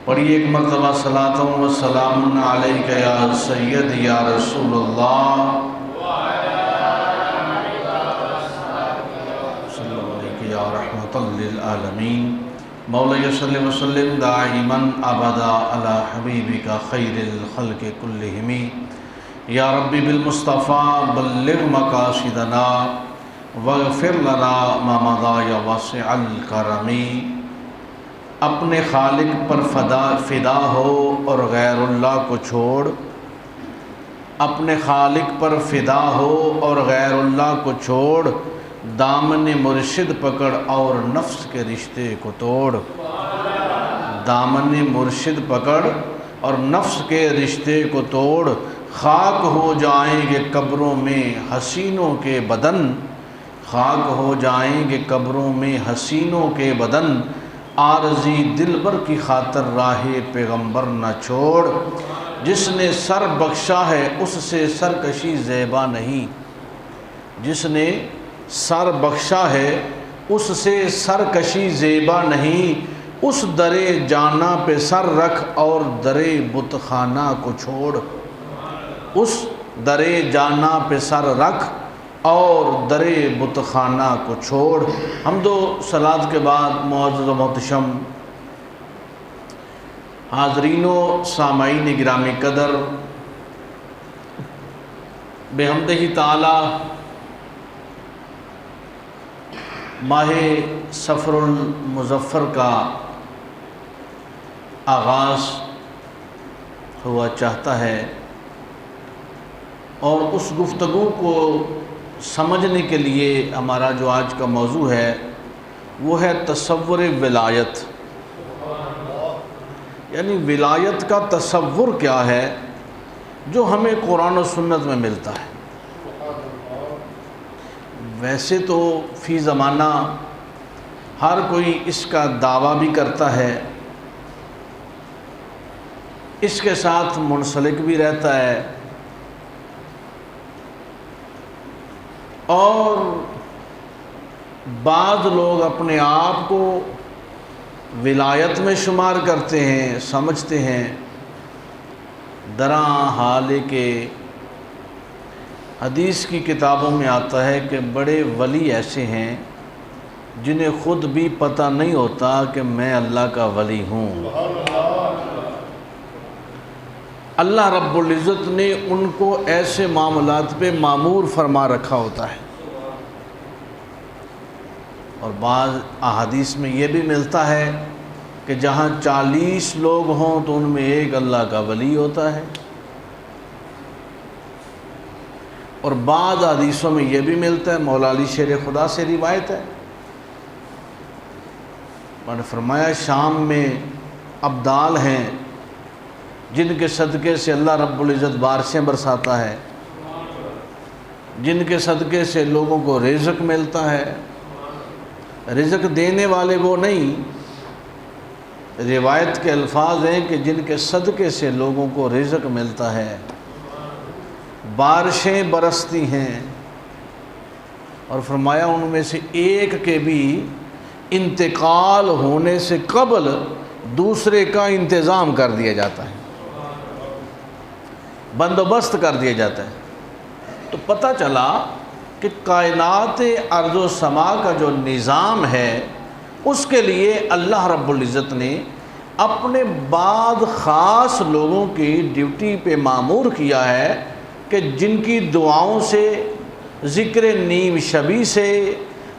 پڑھیے ایک مرتبہ صلاۃ و سلام علیک یا سید یا رسول اللہ صلی اللہ علیہ یا رحمۃ للعالمین مولا صلی وسلم دائما ابدا علی حبیبک خیر الخلق کلہم یا ربی بالمصطفیٰ بلغ مقاصدنا واغفر لنا ما مضی یا واسع الکرم۔ اپنے خالق پر فدا ہو اور غیر اللہ کو چھوڑ، اپنے خالق پر فدا ہو اور غیر اللہ کو چھوڑ، دامن مرشد پکڑ اور نفس کے رشتے کو توڑ۔ دامن مرشد پکڑ اور نفس کے رشتے کو توڑ، خاک ہو جائیں گے قبروں میں حسینوں کے بدن، خاک ہو جائیں گے قبروں میں حسینوں کے بدن، عارضی دلبر کی خاطر راہ پیغمبر نہ چھوڑ۔ جس نے سر بخشا ہے اس سے سرکشی زیبا نہیں، جس نے سر بخشا ہے اس سے سرکشی زیبا نہیں، اس درے جانا پہ سر رکھ اور درے بت خانہ کو چھوڑ۔ اس درے جانا پہ سر رکھ اور درے بت خانہ کو چھوڑ۔ حمد و صلات کے بعد معزز و محتشم حاضرین و سامعین گرامی قدر، بحمدہ تعالی ماہ صفر المظفر کا آغاز ہوا چاہتا ہے، اور اس گفتگو کو سمجھنے کے لیے ہمارا جو آج کا موضوع ہے وہ ہے تصور ولایت، یعنی ولایت کا تصور کیا ہے جو ہمیں قرآن و سنت میں ملتا ہے۔ ویسے تو فی زمانہ ہر کوئی اس کا دعویٰ بھی کرتا ہے، اس کے ساتھ منسلک بھی رہتا ہے، اور بعض لوگ اپنے آپ کو ولایت میں شمار کرتے ہیں، سمجھتے ہیں۔ دراں حال ہے کہ حدیث کی کتابوں میں آتا ہے کہ بڑے ولی ایسے ہیں جنہیں خود بھی پتہ نہیں ہوتا کہ میں اللہ کا ولی ہوں۔ اللہ رب العزت نے ان کو ایسے معاملات پہ مامور فرما رکھا ہوتا ہے، اور بعض احادیث میں یہ بھی ملتا ہے کہ جہاں 40 لوگ ہوں تو ان میں ایک اللہ کا ولی ہوتا ہے، اور بعض حدیثوں میں یہ بھی ملتا ہے، مولا علی شیر خدا سے روایت ہے، انہوں نے فرمایا شام میں ابدال ہیں جن کے صدقے سے اللہ رب العزت بارشیں برساتا ہے، جن کے صدقے سے لوگوں کو رزق ملتا ہے۔ رزق دینے والے وہ نہیں، روایت کے الفاظ ہیں کہ جن کے صدقے سے لوگوں کو رزق ملتا ہے، بارشیں برستی ہیں، اور فرمایا ان میں سے ایک کے بھی انتقال ہونے سے قبل دوسرے کا انتظام کر دیا جاتا ہے، بندوبست کر دیا جاتا ہے۔ تو پتہ چلا کہ کائنات ارض و سما کا جو نظام ہے اس کے لیے اللہ رب العزت نے اپنے بعض خاص لوگوں کی ڈیوٹی پہ مامور کیا ہے کہ جن کی دعاؤں سے، ذکر نیم شبی سے،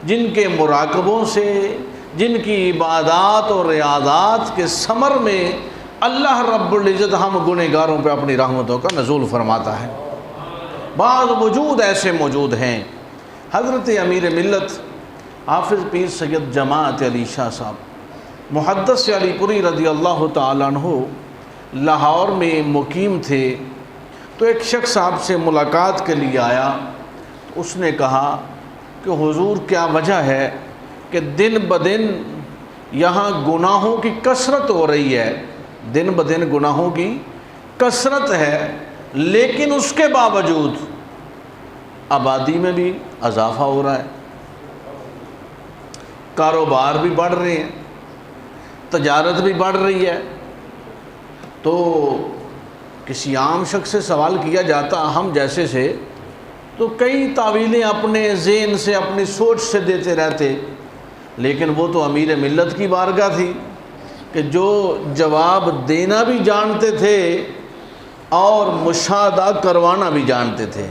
جن کے مراقبوں سے، جن کی عبادات اور ریاضات کے ثمر میں اللہ رب العزت ہم گنہگاروں پہ اپنی رحمتوں کا نزول فرماتا ہے۔ بعض وجود ایسے موجود ہیں۔ حضرت امیر ملت حافظ پیر سید جماعت علی شاہ صاحب محدث علی پوری رضی اللہ تعالیٰ عنہ لاہور میں مقیم تھے، تو ایک شخص آپ سے ملاقات کے لیے آیا، اس نے کہا کہ حضور کیا وجہ ہے کہ دن بدن یہاں گناہوں کی کثرت ہو رہی ہے، دن بدن گناہوں کی کثرت ہے، لیکن اس کے باوجود آبادی میں بھی اضافہ ہو رہا ہے، کاروبار بھی بڑھ رہے ہیں، تجارت بھی بڑھ رہی ہے، تو کسی عام شخص سے سوال کیا جاتا ہم جیسے سے تو کئی تعویلیں اپنے ذہن سے اپنی سوچ سے دیتے رہتے، لیکن وہ تو امیر ملت کی بارگاہ تھی کہ جو جواب دینا بھی جانتے تھے اور مشاہدہ کروانا بھی جانتے تھے۔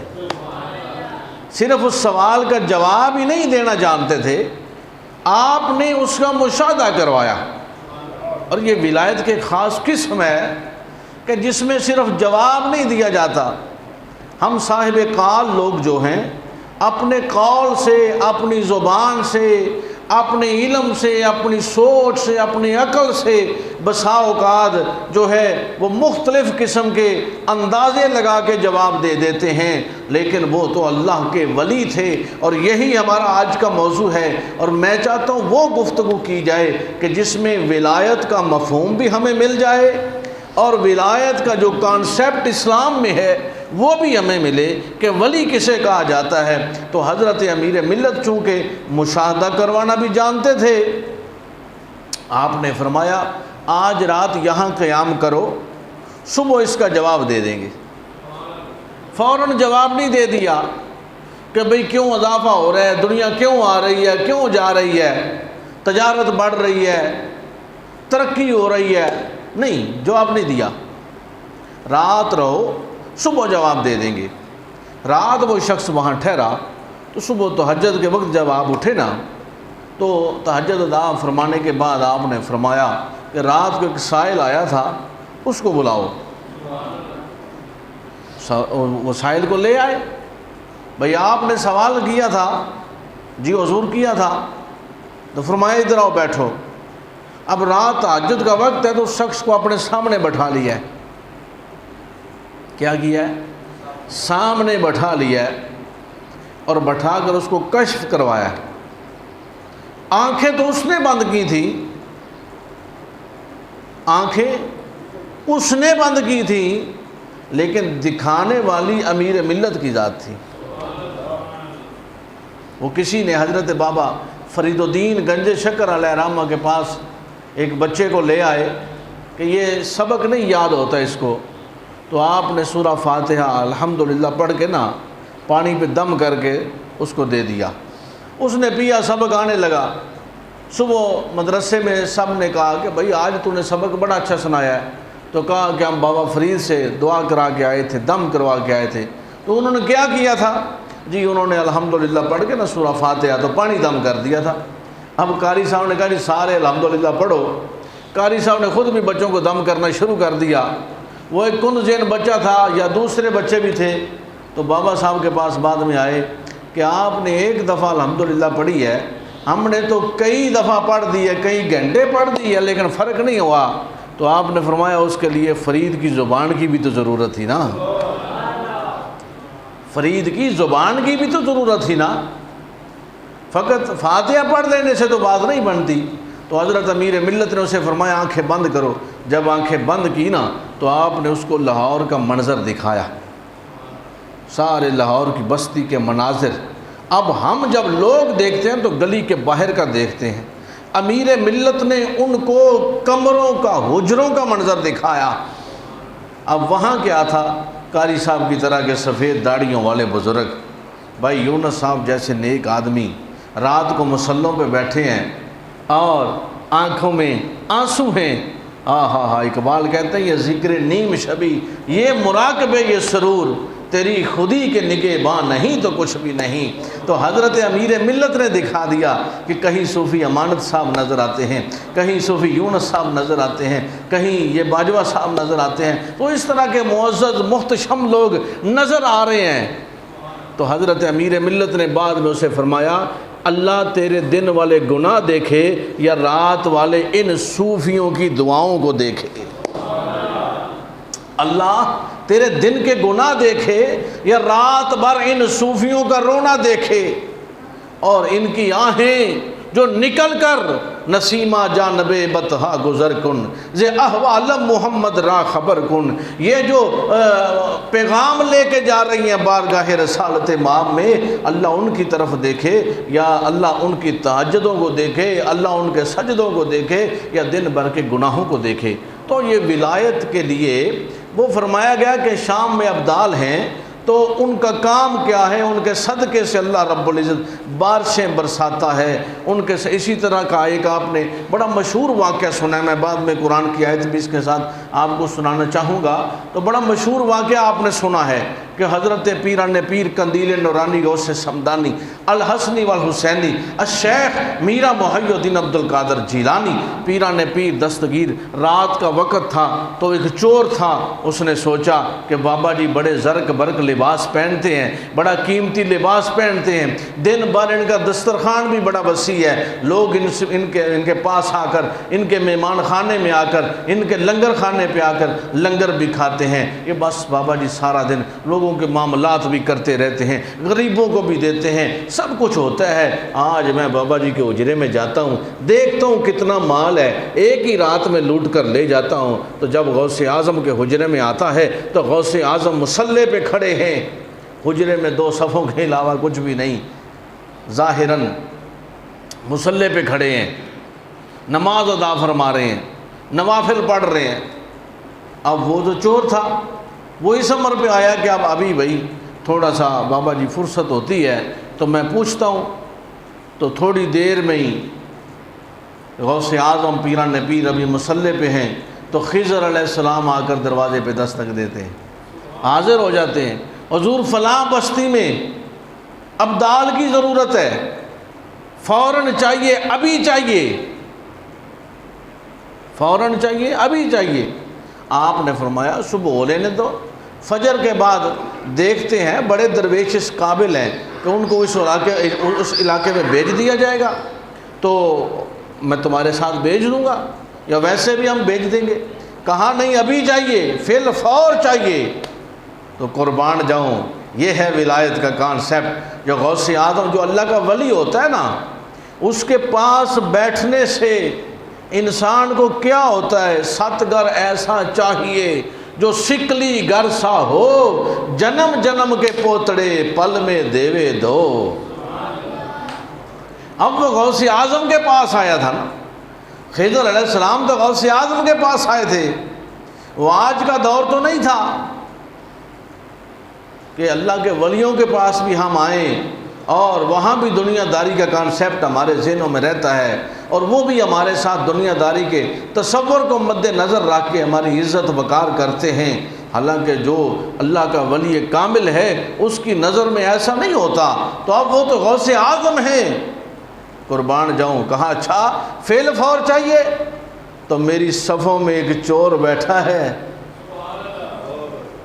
صرف اس سوال کا جواب ہی نہیں دینا جانتے تھے، آپ نے اس کا مشاہدہ کروایا۔ اور یہ ولایت کے خاص قسم ہے کہ جس میں صرف جواب نہیں دیا جاتا۔ ہم صاحب قال لوگ جو ہیں اپنے قول سے، اپنی زبان سے، اپنے علم سے، اپنی سوچ سے، اپنی عقل سے بسا اوقات جو ہے وہ مختلف قسم کے اندازے لگا کے جواب دے دیتے ہیں، لیکن وہ تو اللہ کے ولی تھے۔ اور یہی ہمارا آج کا موضوع ہے، اور میں چاہتا ہوں وہ گفتگو کی جائے کہ جس میں ولایت کا مفہوم بھی ہمیں مل جائے اور ولایت کا جو کانسیپٹ اسلام میں ہے وہ بھی ہمیں ملے کہ ولی کسے کہا جاتا ہے۔ تو حضرت امیر ملت چونکہ مشاہدہ کروانا بھی جانتے تھے، آپ نے فرمایا آج رات یہاں قیام کرو، صبح اس کا جواب دے دیں گے۔ فوراً جواب نہیں دے دیا کہ بھئی کیوں اضافہ ہو رہا ہے، دنیا کیوں آ رہی ہے، کیوں جا رہی ہے، تجارت بڑھ رہی ہے، ترقی ہو رہی ہے، نہیں، جواب نہیں دیا۔ رات رہو، صبح جواب دے دیں گے۔ رات وہ شخص وہاں ٹھہرا تو صبح تہجد کے وقت جب آپ اٹھے نا تو تہجد ادا فرمانے کے بعد آپ نے فرمایا کہ رات کو ایک سائل آیا تھا، اس کو بلاؤ۔ وہ سائل کو لے آئے، بھئی آپ نے سوال کیا تھا، جی حضور کیا تھا، تو فرمایا ادھر آؤ بیٹھو۔ اب رات تہجد کا وقت ہے تو اس شخص کو اپنے سامنے بٹھا لیا ہے۔ کیا کیا ہے؟ سامنے بٹھا لیا ہے اور بٹھا کر اس کو کشف کروایا ہے۔ آنکھیں تو اس نے بند کی تھی، آنکھیں اس نے بند کی تھی، لیکن دکھانے والی امیر ملت کی ذات تھی۔ وہ کسی نے حضرت بابا فرید الدین گنج شکر علیہ رحمہ کے پاس ایک بچے کو لے آئے کہ یہ سبق نہیں یاد ہوتا اس کو، تو آپ نے سورہ فاتحہ الحمدللہ پڑھ کے نا پانی پہ دم کر کے اس کو دے دیا۔ اس نے پیا، سبق آنے لگا۔ صبح مدرسے میں سب نے کہا کہ بھئی آج تو نے سبق بڑا اچھا سنایا ہے، تو کہا کہ ہم بابا فرید سے دعا کرا کے آئے تھے، دم کروا کے آئے تھے۔ تو انہوں نے کیا کیا تھا؟ جی انہوں نے الحمدللہ پڑھ کے نا سورہ فاتحہ تو پانی دم کر دیا تھا۔ اب قاری صاحب نے کہا جی سارے الحمدللہ پڑھو۔ قاری صاحب نے خود بھی بچوں کو دم کرنا شروع کر دیا۔ وہ ایک کن ذہن بچہ تھا یا دوسرے بچے بھی تھے، تو بابا صاحب کے پاس بعد میں آئے کہ آپ نے ایک دفعہ الحمدللہ پڑھی ہے، ہم نے تو کئی دفعہ پڑھ دی ہے، کئی گھنٹے پڑھ دی ہے، لیکن فرق نہیں ہوا۔ تو آپ نے فرمایا اس کے لیے فرید کی زبان کی بھی تو ضرورت تھی نا، فرید کی زبان کی بھی تو ضرورت تھی نا، فقط فاتحہ پڑھ لینے سے تو بات نہیں بنتی۔ تو حضرت امیر ملت نے اسے فرمایا آنکھیں بند کرو۔ جب آنکھیں بند کی نا تو آپ نے اس کو لاہور کا منظر دکھایا، سارے لاہور کی بستی کے مناظر۔ اب ہم جب لوگ دیکھتے ہیں تو گلی کے باہر کا دیکھتے ہیں، امیر ملت نے ان کو کمروں کا، حجروں کا منظر دکھایا۔ اب وہاں کیا تھا؟ قاری صاحب کی طرح کے سفید داڑھیوں والے بزرگ، بھائی یونس صاحب جیسے نیک آدمی رات کو مصلوں پہ بیٹھے ہیں اور آنکھوں میں آنسو ہیں۔ اقبال کہتے ہیں یہ ذکر نیم شبی، یہ مراقبے، یہ سرور، تیری خودی کے نگہباں نہیں تو کچھ بھی نہیں۔ تو حضرت امیر ملت نے دکھا دیا کہ کہیں صوفی امانت صاحب نظر آتے ہیں، کہیں صوفی یونس صاحب نظر آتے ہیں، کہیں یہ باجوہ صاحب نظر آتے ہیں، تو اس طرح کے معزز محتشم لوگ نظر آ رہے ہیں۔ تو حضرت امیر ملت نے بعد میں اسے فرمایا اللہ تیرے دن والے گناہ دیکھے یا رات والے ان صوفیوں کی دعاؤں کو دیکھے، اللہ تیرے دن کے گناہ دیکھے یا رات بھر ان صوفیوں کا رونا دیکھے، اور ان کی آہیں جو نکل کر نسیمہ جانب بطحا گزر کن زِ احوال محمد را خبر کن، یہ جو پیغام لے کے جا رہی ہیں بارگاہ رسالت مآب میں، اللہ ان کی طرف دیکھے، یا اللہ ان کی تہجدوں کو دیکھے، اللہ ان کے سجدوں کو دیکھے، یا دن بھر کے گناہوں کو دیکھے۔ تو یہ ولایت کے لیے وہ فرمایا گیا کہ شام میں ابدال ہیں تو ان کا کام کیا ہے، ان کے صدقے سے اللہ رب العزت بارشیں برساتا ہے ان کے سے۔ اسی طرح کا ایک آپ نے بڑا مشہور واقعہ سنا ہے، میں بعد میں قرآن کی آیت بھی اس کے ساتھ آپ کو سنانا چاہوں گا۔ تو بڑا مشہور واقعہ آپ نے سنا ہے کہ حضرت پیران پیر قندیل نورانی غوث سمدانی الحسنی والحسینی الشیخ میرا محی الدین عبد القادر جیلانی پیران پیر دستگیر، رات کا وقت تھا تو ایک چور تھا، اس نے سوچا کہ بابا جی بڑے زرق برق لباس پہنتے ہیں، بڑا قیمتی لباس پہنتے ہیں، دن بھر ان کا دسترخوان بھی بڑا وسیع ہے، لوگ ان کے پاس آ کر، ان کے مہمان خانے میں آ کر، ان کے لنگر خانے پہ آ کر لنگر بھی کھاتے ہیں۔ یہ بس بابا جی سارا دن لوگوں کے معاملات بھی کرتے رہتے ہیں، غریبوں کو بھی دیتے ہیں، سب کچھ ہوتا ہے۔ آج میں بابا جی کے حجرے میں جاتا ہوں، دیکھتا ہوں کتنا مال ہے، ایک ہی رات میں لوٹ کر لے جاتا ہوں۔ تو جب غوث اعظم کے حجرے میں آتا ہے تو غوث اعظم مصلے پہ کھڑے ہیں، حجرے میں 2 صفوں کے علاوہ کچھ بھی نہیں، ظاہراً مصلے پہ کھڑے ہیں، نماز ادا فرما رہے ہیں، نوافل پڑھ رہے ہیں۔ اب وہ تو چور تھا، وہ اس عمر پہ آیا کہ اب ابھی بھائی تھوڑا سا بابا جی فرصت ہوتی ہے تو میں پوچھتا ہوں۔ تو تھوڑی دیر میں ہی غوث اعظم پیران پیر ابھی مصلے پہ ہیں تو خضر علیہ السلام آ کر دروازے پہ دستک دیتے ہیں، حاضر ہو جاتے ہیں، حضور فلاں بستی میں ابدال کی ضرورت ہے، فوراً چاہیے، ابھی چاہیے، فوراً چاہیے، ابھی چاہیے۔ آپ نے فرمایا صبح ہو لینے دو، فجر کے بعد دیکھتے ہیں، بڑے درویش اس قابل ہیں کہ ان کو اس علاقے میں بھیج دیا جائے گا تو میں تمہارے ساتھ بھیج دوں گا، یا ویسے بھی ہم بھیج دیں گے۔ کہا نہیں، ابھی چاہیے، فی الفور چاہیے۔ تو قربان جاؤں، یہ ہے ولایت کا کانسیپٹ۔ جو غوث اعظم، جو اللہ کا ولی ہوتا ہے نا، اس کے پاس بیٹھنے سے انسان کو کیا ہوتا ہے؟ 7 گھر ایسا چاہیے جو سکلی گھر سا ہو، جنم جنم کے پوتڑے پل میں دیوے دو۔ اب وہ غوث اعظم کے پاس آیا تھا نا، خضر علیہ السلام تو غوث اعظم کے پاس آئے تھے۔ وہ آج کا دور تو نہیں تھا کہ اللہ کے ولیوں کے پاس بھی ہم آئیں اور وہاں بھی دنیا داری کا کانسیپٹ ہمارے ذہنوں میں رہتا ہے، اور وہ بھی ہمارے ساتھ دنیا داری کے تصور کو مد نظر رکھ کے ہماری عزت وقار کرتے ہیں۔ حالانکہ جو اللہ کا ولی کامل ہے اس کی نظر میں ایسا نہیں ہوتا۔ تو اب وہ تو غوث اعظم ہیں، قربان جاؤں۔ کہا اچھا فی الفور چاہیے؟ تو میری صفوں میں ایک چور بیٹھا ہے،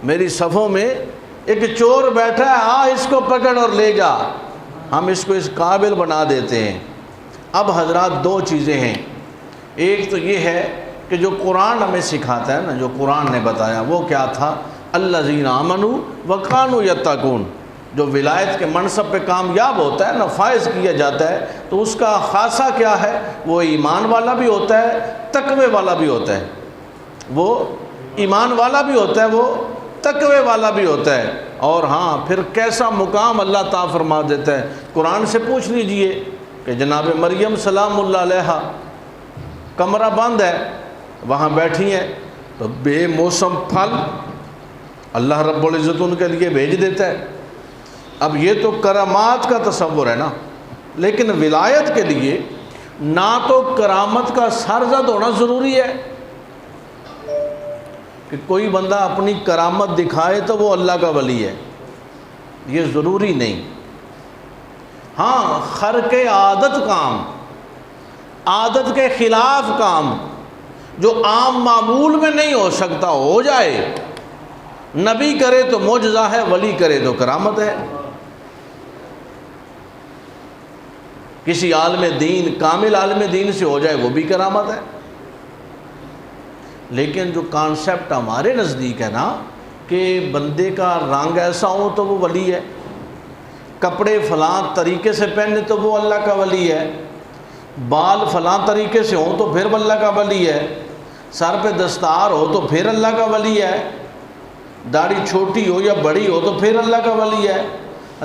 میری صفوں میں ایک چور بیٹھا ہے، آ اس کو پکڑ اور لے جا، ہم اس کو اس قابل بنا دیتے ہیں۔ اب حضرات 2 چیزیں ہیں، ایک تو یہ ہے کہ جو قرآن ہمیں سکھاتا ہے نا، جو قرآن نے بتایا وہ کیا تھا؟ الذین آمنوا وکانوا یتقون۔ جو ولایت کے منصب پہ کامیاب ہوتا ہے نا، فائز کیا جاتا ہے، تو اس کا خاصہ کیا ہے؟ وہ ایمان والا بھی ہوتا ہے، تقوی والا بھی ہوتا ہے۔ وہ ایمان والا بھی ہوتا ہے، وہ تقوی والا بھی ہوتا ہے۔ اور ہاں پھر کیسا مقام اللہ تعالیٰ فرما دیتا ہے، قرآن سے پوچھ لیجئے کہ جناب مریم سلام اللہ علیہا کمرہ بند ہے، وہاں بیٹھی ہیں، تو بے موسم پھل اللہ رب العزت ان کے لیے بھیج دیتا ہے۔ اب یہ تو کرامات کا تصور ہے نا، لیکن ولایت کے لیے نہ تو کرامت کا سرزد ہونا ضروری ہے کہ کوئی بندہ اپنی کرامت دکھائے تو وہ اللہ کا ولی ہے، یہ ضروری نہیں۔ ہاں خرق عادت کام، عادت کے خلاف کام جو عام معمول میں نہیں ہو سکتا ہو جائے، نبی کرے تو معجزہ ہے، ولی کرے تو کرامت ہے۔ کسی عالم دین، کامل عالم دین سے ہو جائے وہ بھی کرامت ہے۔ لیکن جو کانسیپٹ ہمارے نزدیک ہے نا کہ بندے کا رنگ ایسا ہو تو وہ ولی ہے، کپڑے فلاں طریقے سے پہنے تو وہ اللہ کا ولی ہے، بال فلاں طریقے سے ہوں تو پھر اللہ کا ولی ہے، سر پہ دستار ہو تو پھر اللہ کا ولی ہے، داڑھی چھوٹی ہو یا بڑی ہو تو پھر اللہ کا ولی ہے،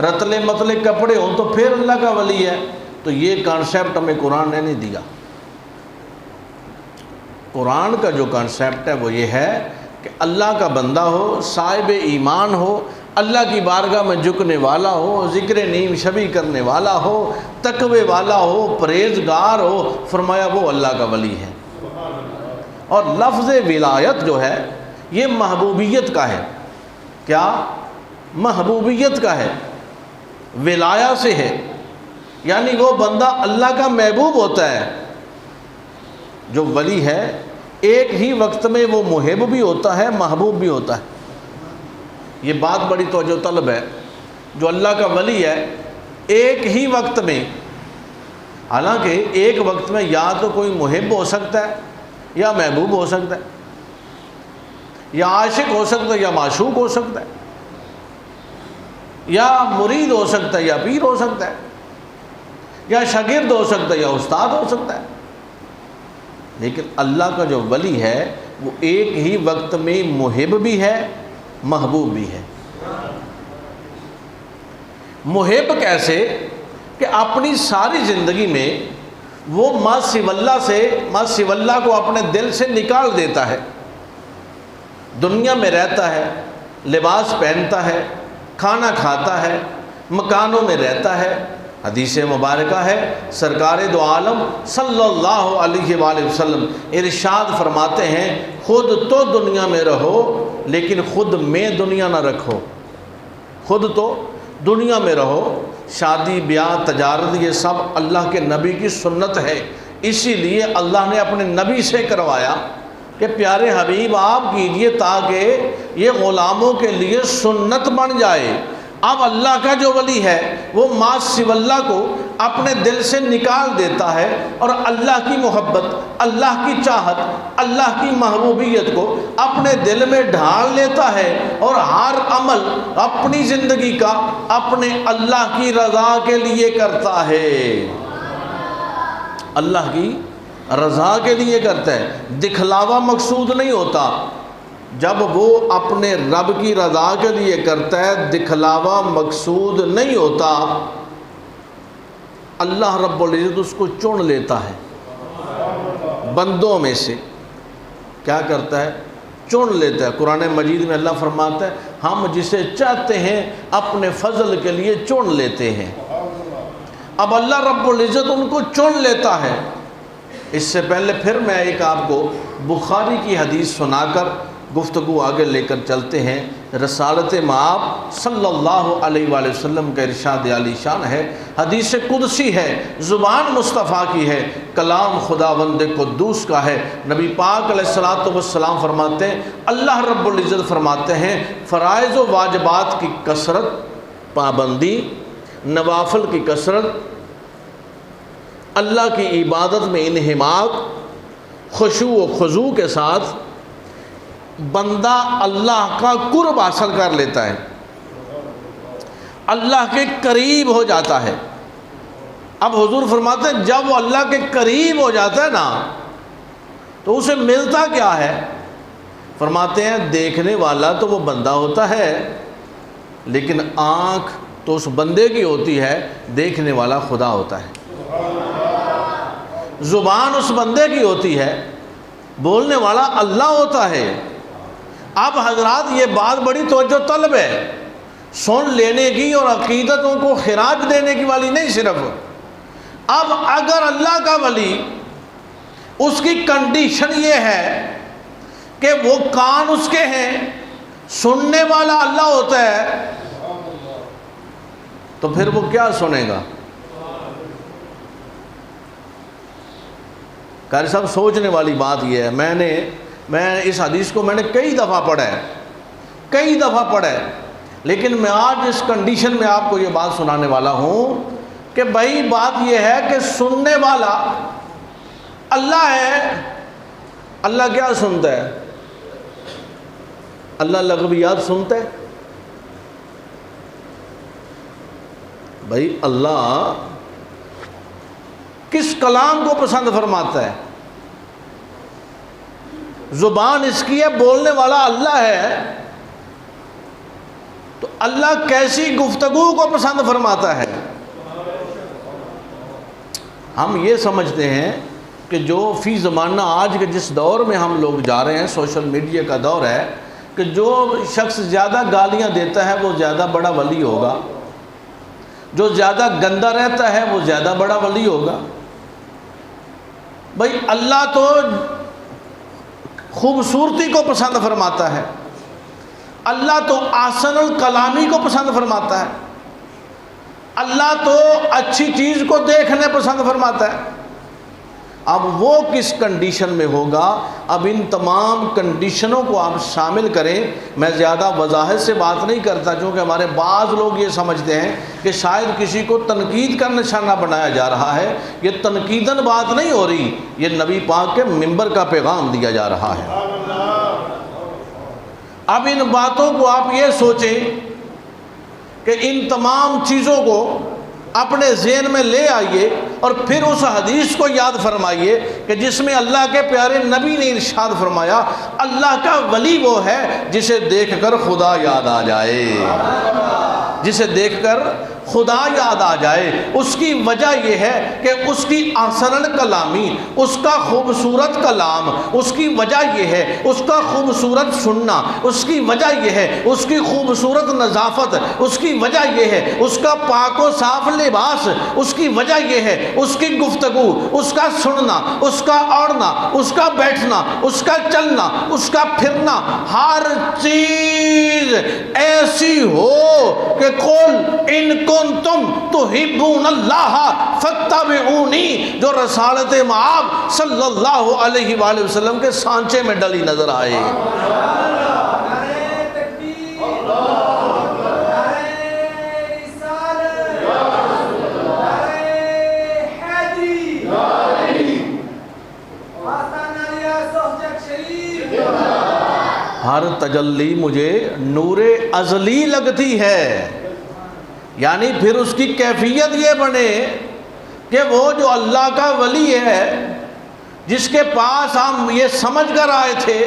رتلے متلے کپڑے ہوں تو پھر اللہ کا ولی ہے۔ تو یہ کانسیپٹ ہمیں قرآن نے نہیں دیا۔ قرآن کا جو کانسیپٹ ہے وہ یہ ہے کہ اللہ کا بندہ ہو، صاحب ایمان ہو، اللہ کی بارگاہ میں جھکنے والا ہو، ذکر نیم شبی کرنے والا ہو، تقوی والا ہو، پرہیزگار ہو، فرمایا وہ اللہ کا ولی ہے۔ اور لفظ ولایت جو ہے یہ محبوبیت کا ہے۔ کیا؟ محبوبیت کا ہے، ولایا سے ہے، یعنی وہ بندہ اللہ کا محبوب ہوتا ہے۔ جو ولی ہے ایک ہی وقت میں وہ محب بھی ہوتا ہے، محبوب بھی ہوتا ہے۔ یہ بات بڑی توجہ طلب ہے۔ جو اللہ کا ولی ہے ایک ہی وقت میں، حالانکہ ایک وقت میں یا تو کوئی محب ہو سکتا ہے یا محبوب ہو سکتا ہے، یا عاشق ہو سکتا ہے یا معشوق ہو سکتا ہے، یا مرید ہو سکتا ہے یا پیر ہو سکتا ہے، یا شاگرد ہو سکتا ہے یا استاد ہو سکتا ہے۔ لیکن اللہ کا جو ولی ہے وہ ایک ہی وقت میں محب بھی ہے، محبوب بھی ہے۔ محب کیسے؟ کہ اپنی ساری زندگی میں وہ ما سوی اللہ کو اپنے دل سے نکال دیتا ہے، دنیا میں رہتا ہے، لباس پہنتا ہے، کھانا کھاتا ہے، مکانوں میں رہتا ہے۔ حدیث مبارکہ ہے، سرکار دو عالم صلی اللہ علیہ وآلہ وسلم ارشاد فرماتے ہیں، خود تو دنیا میں رہو لیکن خود میں دنیا نہ رکھو۔ خود تو دنیا میں رہو، شادی بیاہ تجارت یہ سب اللہ کے نبی کی سنت ہے، اسی لیے اللہ نے اپنے نبی سے کروایا کہ پیارے حبیب آپ کیجئے تاکہ یہ غلاموں کے لیے سنت بن جائے۔ اب اللہ کا جو ولی ہے وہ ما سوی اللہ کو اپنے دل سے نکال دیتا ہے اور اللہ کی محبت، اللہ کی چاہت، اللہ کی محبوبیت کو اپنے دل میں ڈھال لیتا ہے، اور ہر عمل اپنی زندگی کا اپنے اللہ کی رضا کے لیے کرتا ہے۔ اللہ کی رضا کے لیے کرتا ہے، دکھلاوا مقصود نہیں ہوتا۔ جب وہ اپنے رب کی رضا کے لیے کرتا ہے دکھلاوا مقصود نہیں ہوتا، اللہ رب العزت اس کو چن لیتا ہے بندوں میں سے۔ کیا کرتا ہے؟ چن لیتا ہے۔ قرآن مجید میں اللہ فرماتا ہے ہم جسے چاہتے ہیں اپنے فضل کے لیے چن لیتے ہیں۔ اب اللہ رب العزت ان کو چن لیتا ہے۔ اس سے پہلے پھر میں ایک آپ کو بخاری کی حدیث سنا کر گفتگو آگے لے کر چلتے ہیں۔ رسالت مآب صلی اللہ علیہ وآلہ وسلم کا ارشاد عالی شان ہے، حدیث قدسی ہے، زبان مصطفیٰ کی ہے، کلام خداوند قدوس کا ہے۔ نبی پاک علیہ السلام فرماتے ہیں، اللہ رب العزت فرماتے ہیں فرائض و واجبات کی کثرت، پابندی، نوافل کی کثرت، اللہ کی عبادت میں انہماک، خشوع و خضوع کے ساتھ بندہ اللہ کا قرب حاصل کر لیتا ہے، اللہ کے قریب ہو جاتا ہے۔ اب حضور فرماتے ہیں جب وہ اللہ کے قریب ہو جاتا ہے نا تو اسے ملتا کیا ہے؟ فرماتے ہیں دیکھنے والا تو وہ بندہ ہوتا ہے لیکن آنکھ تو اس بندے کی ہوتی ہے، دیکھنے والا خدا ہوتا ہے۔ زبان اس بندے کی ہوتی ہے، بولنے والا اللہ ہوتا ہے۔ اب حضرات یہ بات بڑی توجہ طلب ہے، سن لینے کی اور عقیدتوں کو خراج دینے کی والی نہیں صرف۔ اب اگر اللہ کا ولی اس کی کنڈیشن یہ ہے کہ وہ کان اس کے ہیں، سننے والا اللہ ہوتا ہے، تو پھر وہ کیا سنے گا؟ قاری صاحب سوچنے والی بات یہ ہے، میں اس حدیث کو میں نے کئی دفعہ پڑھا ہے، لیکن میں آج اس کنڈیشن میں آپ کو یہ بات سنانے والا ہوں کہ بھائی بات یہ ہے کہ سننے والا اللہ ہے۔ اللہ کیا سنتا ہے؟ اللہ لغویات سنتا ہے؟ بھائی اللہ کس کلام کو پسند فرماتا ہے؟ زبان اس کی ہے، بولنے والا اللہ ہے، تو اللہ کیسی گفتگو کو پسند فرماتا ہے؟ ہم یہ سمجھتے ہیں کہ جو فی زمانہ آج کے جس دور میں ہم لوگ جا رہے ہیں، سوشل میڈیا کا دور ہے، کہ جو شخص زیادہ گالیاں دیتا ہے وہ زیادہ بڑا ولی ہوگا، جو زیادہ گندا رہتا ہے وہ زیادہ بڑا ولی ہوگا۔ بھائی اللہ تو خوبصورتی کو پسند فرماتا ہے، اللہ تو احسن الکلامی کو پسند فرماتا ہے، اللہ تو اچھی چیز کو دیکھنے پسند فرماتا ہے۔ اب وہ کس کنڈیشن میں ہوگا؟ اب ان تمام کنڈیشنوں کو آپ شامل کریں۔ میں زیادہ وضاحت سے بات نہیں کرتا، کیونکہ ہمارے بعض لوگ یہ سمجھتے ہیں کہ شاید کسی کو تنقید کا نشانہ بنایا جا رہا ہے۔ یہ تنقیداً بات نہیں ہو رہی، یہ نبی پاک کے منبر کا پیغام دیا جا رہا ہے۔ اب ان باتوں کو آپ یہ سوچیں کہ ان تمام چیزوں کو اپنے ذہن میں لے آئیے اور پھر اس حدیث کو یاد فرمائیے کہ جس میں اللہ کے پیارے نبی نے ارشاد فرمایا، اللہ کا ولی وہ ہے جسے دیکھ کر خدا یاد آ جائے، جسے دیکھ کر خدا یاد آ جائے۔ اس کی وجہ یہ ہے کہ اس کی احسن الکلامی، اس کا خوبصورت کلام، اس کی وجہ یہ ہے اس کا خوبصورت سننا، اس کی وجہ یہ ہے اس کی خوبصورت نظافت، اس کی وجہ یہ ہے اس کا پاک و صاف لباس، اس کی وجہ یہ ہے اس کی گفتگو، اس کا سننا، اس کا اوڑھنا، اس کا بیٹھنا، اس کا چلنا، اس کا پھرنا، ہر چیز ایسی ہو کہ قل ان کنتم تحبون اللہ فاتبعونی، جو رسالت مآب صلی اللہ علیہ وآلہ وسلم کے سانچے میں ڈلی نظر آئے۔ ہر تجلی مجھے نور ازلی لگتی ہے، یعنی پھر اس کی کیفیت یہ بنے کہ وہ جو اللہ کا ولی ہے، جس کے پاس ہم یہ سمجھ کر آئے تھے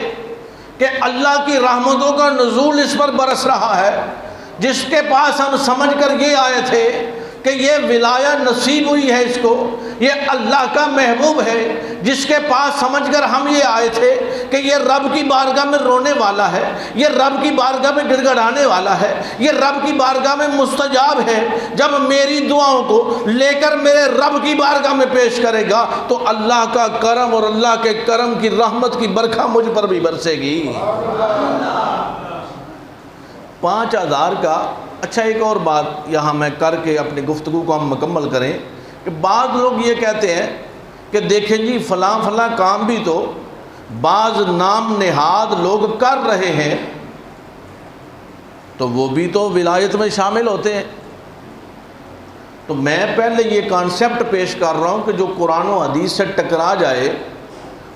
کہ اللہ کی رحمتوں کا نزول اس پر برس رہا ہے، جس کے پاس ہم سمجھ کر یہ آئے تھے کہ یہ ولایہ نصیب ہوئی ہے اس کو، یہ اللہ کا محبوب ہے، جس کے پاس سمجھ کر ہم یہ آئے تھے کہ یہ رب کی بارگاہ میں رونے والا ہے، یہ رب کی بارگاہ میں گڑ گڑانے والا ہے، یہ رب کی بارگاہ میں مستجاب ہے۔ جب میری دعاؤں کو لے کر میرے رب کی بارگاہ میں پیش کرے گا تو اللہ کا کرم اور اللہ کے کرم کی رحمت کی برکھا مجھ پر بھی برسے گی۔ 5000 کا اچھا ایک اور بات یہاں میں کر کے اپنی گفتگو کو ہم مکمل کریں کہ بعض لوگ یہ کہتے ہیں کہ دیکھیں جی فلاں فلاں کام بھی تو بعض نام نہاد لوگ کر رہے ہیں، تو وہ بھی تو ولایت میں شامل ہوتے ہیں۔ تو میں پہلے یہ کانسیپٹ پیش کر رہا ہوں کہ جو قرآن و حدیث سے ٹکرا جائے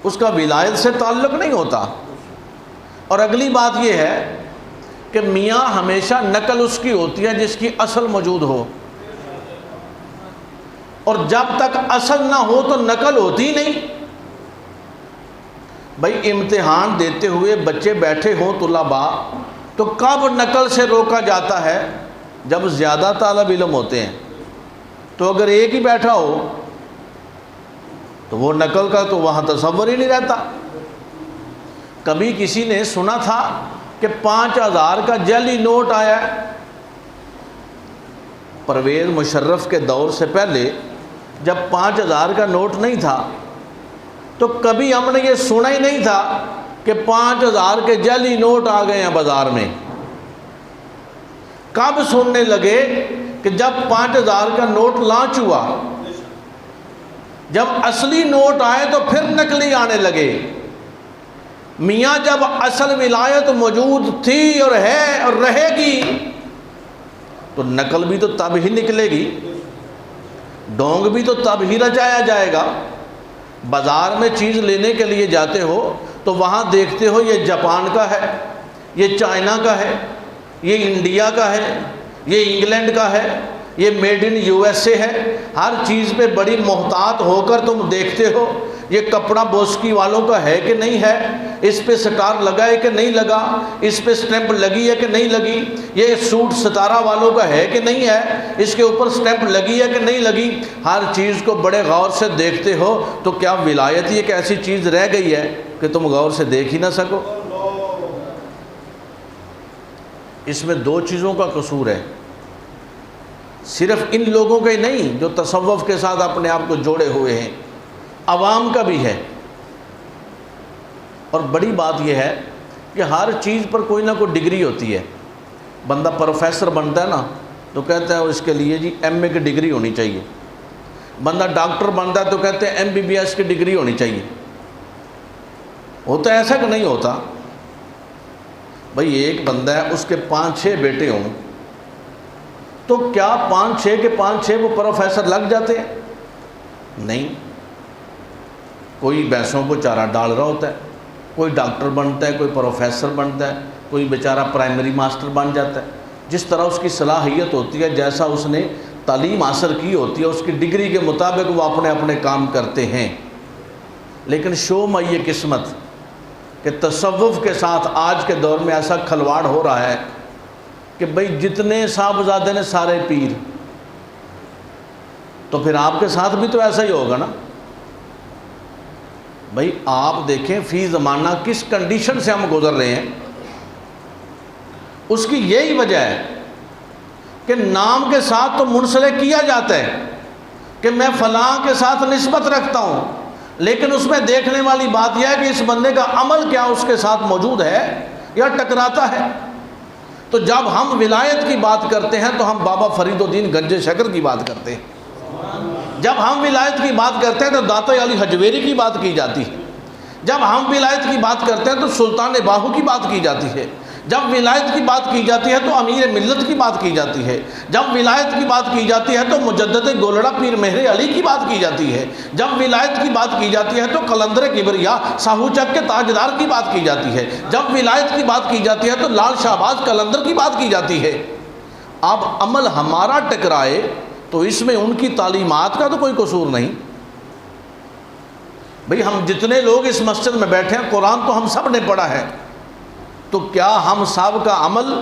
اس کا ولایت سے تعلق نہیں ہوتا۔ اور اگلی بات یہ ہے کہ میاں ہمیشہ نقل اس کی ہوتی ہے جس کی اصل موجود ہو، اور جب تک اصل نہ ہو تو نقل ہوتی نہیں۔ بھائی امتحان دیتے ہوئے بچے بیٹھے ہوں طلباء، تو کب نقل سے روکا جاتا ہے؟ جب زیادہ طالب علم ہوتے ہیں۔ تو اگر ایک ہی بیٹھا ہو تو وہ نقل کا تو وہاں تصور ہی نہیں رہتا۔ کبھی کسی نے سنا تھا کہ 5000 کا جعلی نوٹ آیا ہے۔ پرویز مشرف کے دور سے پہلے جب 5000 کا نوٹ نہیں تھا تو کبھی ہم نے یہ سنا ہی نہیں تھا کہ 5000 کے جعلی نوٹ آ گئے ہیں بازار میں۔ کب سننے لگے؟ کہ جب 5000 کا نوٹ لانچ ہوا، جب اصلی نوٹ آئے تو پھر نقلی آنے لگے۔ میاں جب اصل ولایت موجود تھی اور ہے اور رہے گی تو نقل بھی تو تب ہی نکلے گی، ڈونگ بھی تو تب ہی رچایا جائے گا۔ بازار میں چیز لینے کے لیے جاتے ہو تو وہاں دیکھتے ہو یہ جاپان کا ہے، یہ چائنا کا ہے، یہ انڈیا کا ہے، یہ انگلینڈ کا ہے، یہ میڈ ان USA ہے۔ ہر چیز پہ بڑی محتاط ہو کر تم دیکھتے ہو یہ کپڑا بوسکی والوں کا ہے کہ نہیں ہے، اس پہ سٹار لگا ہے کہ نہیں لگا، اس پہ سٹیمپ لگی ہے کہ نہیں لگی، یہ سوٹ ستارہ والوں کا ہے کہ نہیں ہے، اس کے اوپر سٹیمپ لگی ہے کہ نہیں لگی، ہر چیز کو بڑے غور سے دیکھتے ہو، تو کیا ولایت ایک ایسی چیز رہ گئی ہے کہ تم غور سے دیکھ ہی نہ سکو؟ اس میں دو چیزوں کا قصور ہے، صرف ان لوگوں کا ہی نہیں جو تصوف کے ساتھ اپنے آپ کو جوڑے ہوئے ہیں، عوام کا بھی ہے۔ اور بڑی بات یہ ہے کہ ہر چیز پر کوئی نہ کوئی ڈگری ہوتی ہے۔ بندہ پروفیسر بنتا ہے نا تو کہتا ہے اس کے لیے جی ایم اے کی ڈگری ہونی چاہیے، بندہ ڈاکٹر بنتا ہے تو کہتے ہیں ایم بی بی ایس کی ڈگری ہونی چاہیے۔ ہوتا ہے ایسا کہ نہیں ہوتا؟ بھئی ایک بندہ ہے، اس کے 5-6 بیٹے ہوں تو کیا 5-6 کے 5-6 وہ پروفیسر لگ جاتے ہیں؟ نہیں، کوئی بھینسوں کو چارہ ڈال رہا ہوتا ہے، کوئی ڈاکٹر بنتا ہے، کوئی پروفیسر بنتا ہے، کوئی بیچارہ پرائمری ماسٹر بن جاتا ہے۔ جس طرح اس کی صلاحیت ہوتی ہے، جیسا اس نے تعلیم حاصل کی ہوتی ہے، اس کی ڈگری کے مطابق وہ اپنے اپنے کام کرتے ہیں۔ لیکن شوم یہ قسمت کہ تصوف کے ساتھ آج کے دور میں ایسا کھلواڑ ہو رہا ہے کہ بھئی جتنے صاحبزادے نے سارے پیر، تو پھر آپ کے ساتھ بھی تو ایسا ہی ہوگا نا۔ بھئی آپ دیکھیں فی زمانہ کس کنڈیشن سے ہم گزر رہے ہیں، اس کی یہی وجہ ہے کہ نام کے ساتھ تو منسلک کیا جاتا ہے کہ میں فلاں کے ساتھ نسبت رکھتا ہوں، لیکن اس میں دیکھنے والی بات یہ ہے کہ اس بندے کا عمل کیا اس کے ساتھ موجود ہے یا ٹکراتا ہے۔ تو جب ہم ولایت کی بات کرتے ہیں تو ہم بابا فرید الدین گنج شکر کی بات کرتے ہیں، جب ہم ولایت کی بات کرتے ہیں تو داتا علی حجویری کی بات کی جاتی ہے، جب ہم ولایت کی بات کرتے ہیں تو سلطان باہو کی بات کی جاتی ہے، جب ولایت کی بات کی جاتی ہے تو امیر ملت کی بات کی جاتی ہے، جب ولایت کی بات کی جاتی ہے تو مجدد گولڑا پیر مہر علی کی بات کی جاتی ہے، جب ولایت کی بات کی جاتی ہے تو قلندر کبریا ساہو چک کے تاجدار کی بات کی جاتی ہے، جب ولایت کی بات کی جاتی ہے تو لال شہباز قلندر کی بات کی جاتی ہے۔ اب عمل ہمارا ٹکرائے تو اس میں ان کی تعلیمات کا تو کوئی قصور نہیں۔ بھئی ہم جتنے لوگ اس مسجد میں بیٹھے ہیں قرآن تو ہم سب نے پڑھا ہے، تو کیا ہم سب کا عمل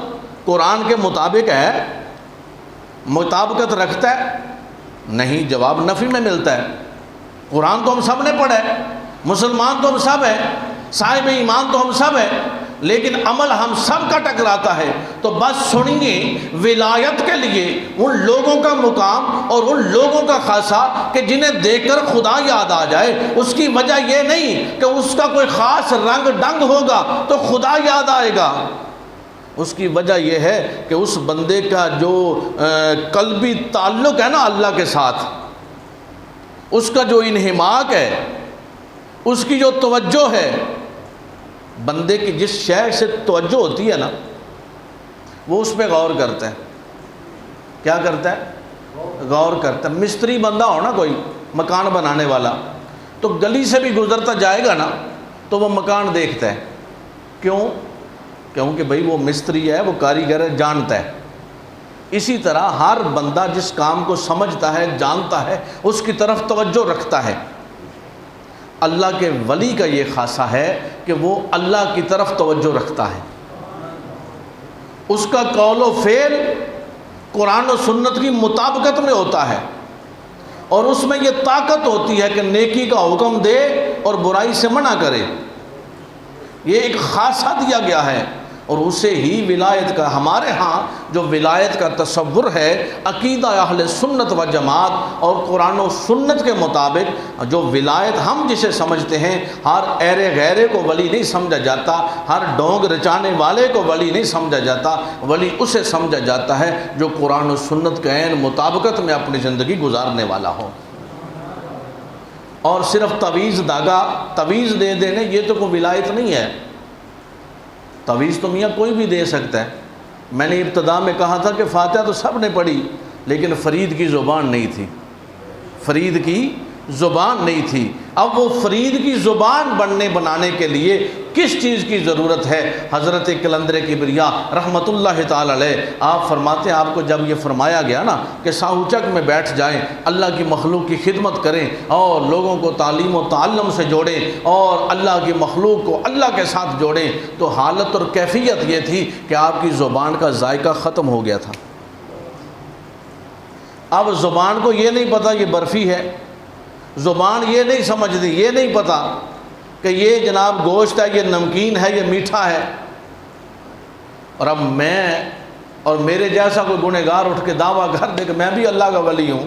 قرآن کے مطابق ہے، مطابقت رکھتا ہے؟ نہیں، جواب نفی میں ملتا ہے۔ قرآن تو ہم سب نے پڑھا ہے، مسلمان تو ہم سب ہیں، صاحب ایمان تو ہم سب ہیں، لیکن عمل ہم سب کا ٹکراتا ہے۔ تو بس سنیے، ولایت کے لیے ان لوگوں کا مقام اور ان لوگوں کا خاصہ کہ جنہیں دیکھ کر خدا یاد آ جائے، اس کی وجہ یہ نہیں کہ اس کا کوئی خاص رنگ ڈنگ ہوگا تو خدا یاد آئے گا، اس کی وجہ یہ ہے کہ اس بندے کا جو قلبی تعلق ہے نا اللہ کے ساتھ، اس کا جو انہماک ہے، اس کی جو توجہ ہے، بندے کی جس شے سے توجہ ہوتی ہے نا وہ اس پہ غور کرتا ہے۔ کیا کرتا ہے؟ غور کرتا ہے۔ مستری بندہ ہو نا کوئی مکان بنانے والا، تو گلی سے بھی گزرتا جائے گا نا تو وہ مکان دیکھتا ہے۔ کیوں؟ کیونکہ بھئی وہ مستری ہے، وہ کاریگر ہے، جانتا ہے۔ اسی طرح ہر بندہ جس کام کو سمجھتا ہے، جانتا ہے، اس کی طرف توجہ رکھتا ہے۔ اللہ کے ولی کا یہ خاصہ ہے کہ وہ اللہ کی طرف توجہ رکھتا ہے، اس کا قول و فعل قرآن و سنت کی مطابقت میں ہوتا ہے، اور اس میں یہ طاقت ہوتی ہے کہ نیکی کا حکم دے اور برائی سے منع کرے۔ یہ ایک خاصہ دیا گیا ہے، اور اسے ہی ولایت کا، ہمارے ہاں جو ولایت کا تصور ہے عقیدہ اہل سنت و جماعت اور قرآن و سنت کے مطابق، جو ولایت ہم جسے سمجھتے ہیں، ہر ایرے غیرے کو ولی نہیں سمجھا جاتا، ہر ڈونگ رچانے والے کو ولی نہیں سمجھا جاتا، ولی اسے سمجھا جاتا ہے جو قرآن و سنت کے عین مطابقت میں اپنی زندگی گزارنے والا ہو۔ اور صرف تعویذ داغا، تعویذ دے دینے، یہ تو کوئی ولایت نہیں ہے۔ تعویذ تو میاں کوئی بھی دے سکتا ہے۔ میں نے ابتدا میں کہا تھا کہ فاتحہ تو سب نے پڑھی، لیکن فرید کی زبان نہیں تھی، فرید کی زبان نہیں تھی۔ اب وہ فرید کی زبان بنانے کے لیے کس چیز کی ضرورت ہے؟ حضرت کلندر کبریا رحمۃ اللہ تعالی علیہ آپ فرماتے ہیں، آپ کو جب یہ فرمایا گیا نا کہ ساہوچک میں بیٹھ جائیں، اللہ کی مخلوق کی خدمت کریں اور لوگوں کو تعلیم و تعلم سے جوڑیں اور اللہ کی مخلوق کو اللہ کے ساتھ جوڑیں، تو حالت اور کیفیت یہ تھی کہ آپ کی زبان کا ذائقہ ختم ہو گیا تھا۔ اب زبان کو یہ نہیں پتہ یہ برفی ہے، زبان یہ نہیں سمجھتی، یہ نہیں پتہ کہ یہ جناب گوشت ہے، یہ نمکین ہے، یہ میٹھا ہے۔ اور اب میں اور میرے جیسا کوئی گنہگار اٹھ کے دعویٰ کر دے کہ میں بھی اللہ کا ولی ہوں،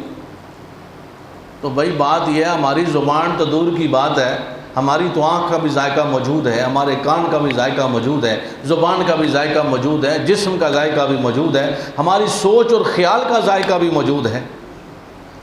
تو بھائی بات یہ ہے، ہماری زبان تو دور کی بات ہے، ہماری تو آنکھ کا بھی ذائقہ موجود ہے، ہمارے کان کا بھی ذائقہ موجود ہے، زبان کا بھی ذائقہ موجود ہے، جسم کا ذائقہ بھی موجود ہے، ہماری سوچ اور خیال کا ذائقہ بھی موجود ہے۔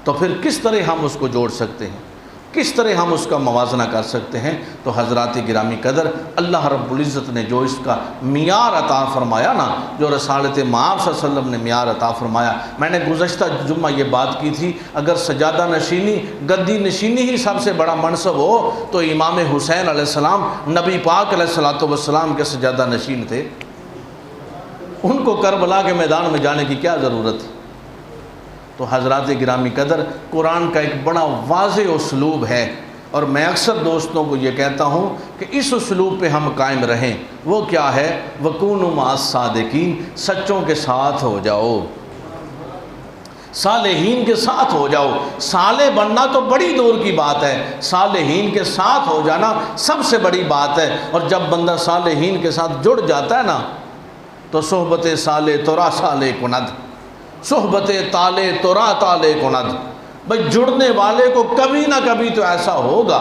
تو پھر کس طرح ہم اس کو جوڑ سکتے ہیں، کس طرح ہم اس کا موازنہ کر سکتے ہیں؟ تو حضرات گرامی قدر، اللہ رب العزت نے جو اس کا معیار عطا فرمایا نا، جو رسالت مآب صلی اللہ علیہ وسلم نے معیار عطا فرمایا، میں نے گزشتہ جمعہ یہ بات کی تھی، اگر سجادہ نشینی، گدی نشینی ہی سب سے بڑا منصب ہو تو امام حسین علیہ السلام نبی پاک علیہ السلام کے سجادہ نشین تھے، ان کو کربلا کے میدان میں جانے کی کیا ضرورت ہے؟ تو حضرات گرامی قدر، قرآن کا ایک بڑا واضح اسلوب ہے، اور میں اکثر دوستوں کو یہ کہتا ہوں کہ اس اسلوب پہ ہم قائم رہیں۔ وہ کیا ہے؟ وَكُونُوا مَعَ الصَّادِقِينَ، سچوں کے ساتھ ہو جاؤ، صالحین کے ساتھ ہو جاؤ۔ صالح بننا تو بڑی دور کی بات ہے، صالحین کے ساتھ ہو جانا سب سے بڑی بات ہے۔ اور جب بندہ صالحین کے ساتھ جڑ جاتا ہے نا، تو صحبت صالح ترا صالح کند، صحبت تالے ترا تالے کند۔ بھئی جڑنے والے کو کبھی نہ کبھی تو ایسا ہوگا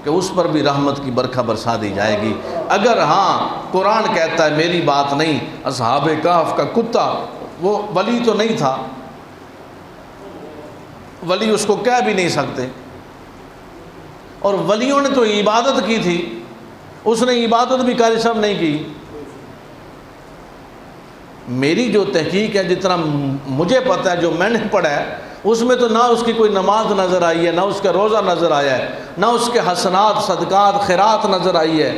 کہ اس پر بھی رحمت کی برکھا برسا دی جائے گی۔ اگر ہاں قرآن کہتا ہے، میری بات نہیں، اصحاب کہف کا کتا، وہ ولی تو نہیں تھا، ولی اس کو کہہ بھی نہیں سکتے، اور ولیوں نے تو عبادت کی تھی، اس نے عبادت بھی قاری صاحب نہیں کی۔ میری جو تحقیق ہے، جتنا مجھے پتہ ہے، جو میں نے پڑھا ہے، اس میں تو نہ اس کی کوئی نماز نظر آئی ہے، نہ اس کا روزہ نظر آیا ہے، نہ اس کے حسنات صدقات خیرات نظر آئی ہے،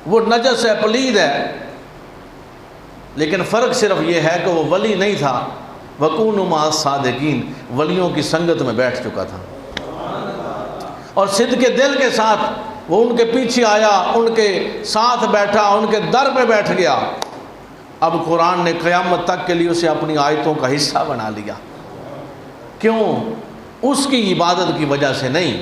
وہ نجس ہے، پلید ہے۔ لیکن فرق صرف یہ ہے کہ وہ ولی نہیں تھا، وَكُونُوا مَعَ الصَّادِقِينَ، ولیوں کی سنگت میں بیٹھ چکا تھا، اور صدق دل کے ساتھ وہ ان کے پیچھے آیا، ان کے ساتھ بیٹھا، ان کے در پہ بیٹھ گیا۔ اب قرآن نے قیامت تک کے لیے اسے اپنی آیتوں کا حصہ بنا لیا۔ کیوں؟ اس کی عبادت کی وجہ سے نہیں،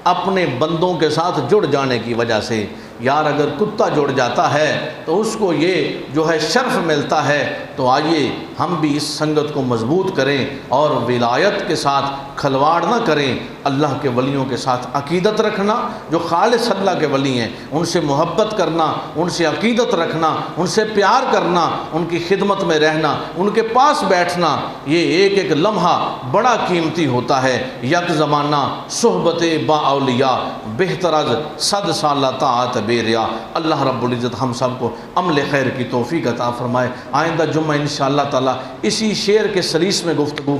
اپنے بندوں کے ساتھ جڑ جانے کی وجہ سے۔ یار اگر کتا جڑ جاتا ہے تو اس کو یہ جو ہے شرف ملتا ہے، تو آئیے ہم بھی اس سنگت کو مضبوط کریں اور ولایت کے ساتھ کھلواڑ نہ کریں۔ اللہ کے ولیوں کے ساتھ عقیدت رکھنا، جو خالص اللہ کے ولی ہیں، ان سے محبت کرنا، ان سے عقیدت رکھنا، ان سے پیار کرنا، ان کی خدمت میں رہنا، ان کے پاس بیٹھنا، یہ ایک ایک لمحہ بڑا قیمتی ہوتا ہے۔ یک زمانہ صحبت با اولیاء بہتر از 100 سالہ طاعت بے ریا۔ اللہ رب العزت ہم سب کو عمل خیر کی توفیق عطا فرمائے۔ آئندہ جمعہ انشاءاللہ تعالی اسی شعر کے سلیس میں گفتگو کو